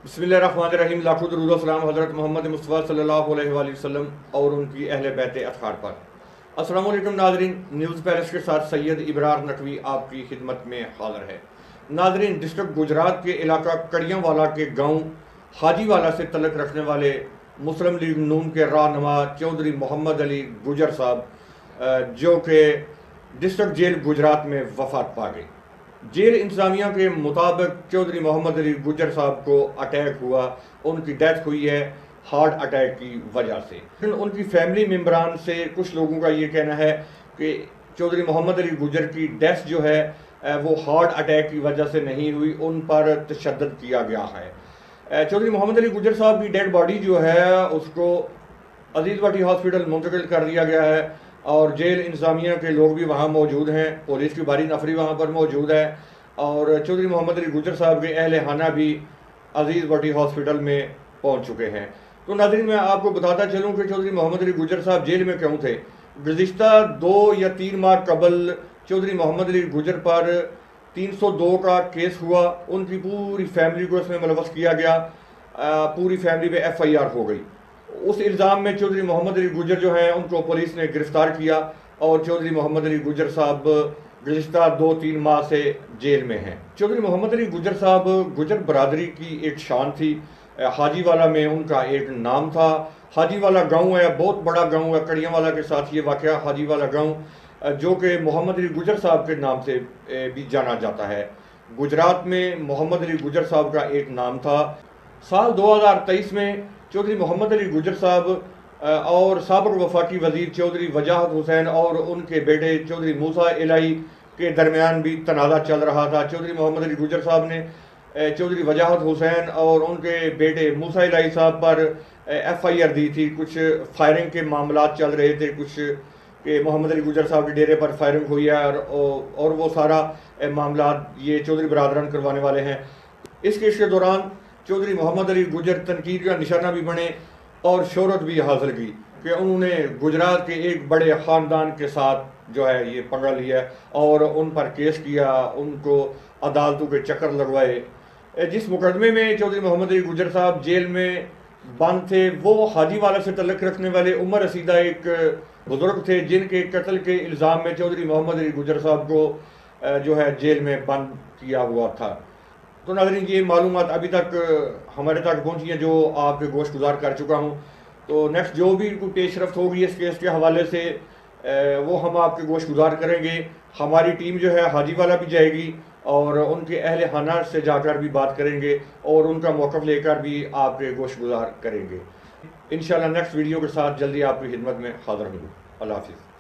बिस्मिल्लाहिर्रहमानिर्रहीम। लाखों दरूद व सलाम हज़रत मोहम्मद मुस्तफ़ा सल्लल्लाहु अलैहि वसल्लम और उनकी अहले बैत अतहार पर। अस्सलामु अलैकुम नाज़रीन, न्यूज़ पैलेस के साथ सैयद इब्रार नटवी आपकी खिदमत में हाज़िर है। नाज़रीन, डिस्ट्रिक्ट गुजरात के इलाका कड़ियांवाला के गांव हाजीवाला से तल्लुक़ रखने वाले मुस्लिम लीग नून के रहनुमा चौधरी मोहम्मद अली गुजर साहब, जो कि डिस्ट्रिक्ट जेल गुजरात में वफ़ात पा गई। जेल इंतज़ामिया के मुताबिक चौधरी मोहम्मद अली गुजर साहब को अटैक हुआ, उनकी डेथ हुई है हार्ट अटैक की वजह से। उनकी फैमिली मेम्बरान से कुछ लोगों का ये कहना है कि चौधरी मोहम्मद अली गुजर की डेथ जो है वो हार्ट अटैक की वजह से नहीं हुई, उन पर तशद्दुद किया गया है। चौधरी मोहम्मद अली गुजर साहब की डेड बॉडी जो है उसको अजीज़ भट्टी हॉस्पिटल मुंतकिल कर दिया गया है और जेल इंतज़ामिया के लोग भी वहाँ मौजूद हैं, पुलिस की भारी नफरी वहाँ पर मौजूद है और चौधरी मोहम्मद अली गुजर साहब के अहले खाना भी अजीज़ भट्टी हॉस्पिटल में पहुँच चुके हैं। तो नाज़रीन, मैं आपको बताता चलूँ कि चौधरी मोहम्मद अली गुजर साहब जेल में क्यों थे। गुज़िश्ता 2 या 3 माह कबल चौधरी मोहम्मद अली गुजर पर 302 का केस हुआ, उनकी पूरी फैमिली को इसमें मुलव्वस किया गया, पूरी फैमिली पे FIR हो गई। उस इल्ज़ाम में चौधरी मोहम्मद अली गुजर जो हैं उनको पुलिस ने गिरफ़्तार किया और चौधरी मोहम्मद अली गुजर साहब गुज़िश्ता 2-3 माह से जेल में हैं। चौधरी मोहम्मद अली गुजर साहब गुजर बरादरी की एक शान थी। हाजीवाला में उनका एक नाम था। हाजीवाला गांव है, बहुत बड़ा गांव है, कड़ियांवाला के साथ ये वाक़या हाजीवाला गांव, जो कि मोहम्मद अली गुजर साहब के नाम से भी जाना जाता है। गुजरात में मोहम्मद अली गुजर साहब का एक नाम था। साल 2023 में चौधरी मोहम्मद अली गुजर साहब और साबिक़ वफाकी वज़ीर चौधरी वजाहत हुसैन और उनके बेटे चौधरी मूसा इलाही के दरमियान भी तनाज़ा चल रहा था। चौधरी मोहम्मद अली गुजर साहब ने चौधरी वजाहत हुसैन और उनके बेटे मूसा इलाही साहब पर FIR दी थी। कुछ फायरिंग के मामला चल रहे थे, कुछ कि मोहम्मद अली गुजर साहब के डेरे पर फायरिंग हुई है और वो सारा मामला ये चौधरी बरादरान करवाने वाले हैं। इस केस के दौरान चौधरी मोहम्मद अली गुजर तनकीद का निशाना भी बने और शोहरत भी हासिल की कि उन्होंने गुजरात के एक बड़े ख़ानदान के साथ जो है ये पंगा लिया और उन पर केस किया, उनको अदालतों के चक्कर लगवाए। जिस मुकदमे में चौधरी मोहम्मद अली गुजर साहब जेल में बंद थे वो हाजीवाला से तल्लुक़ रखने वाले उमर रसीदा एक बुज़ुर्ग थे, जिनके कत्ल के इल्ज़ाम में चौधरी मोहम्मद अली गुजर साहब को जो है जेल में बंद किया हुआ था। तो नाज़रीन, ये मालूमात अभी तक हमारे तक पहुँची हैं जो आपके गोश गुजार कर चुका हूँ। तो नेक्स्ट जो भी कोई पेशरफ्त होगी इस केस के हवाले से वो हम आपके गोश गुजार करेंगे। हमारी टीम जो है हाजीवाला भी जाएगी और उनके अहले खाना से जाकर भी बात करेंगे और उनका मौक़िफ़ लेकर भी आपके गोश गुजार करेंगे। इंशाअल्लाह नेक्स्ट वीडियो के साथ जल्दी आपकी खिदमत में हाज़िर होंगे। अल्लाह हाफ़िज़।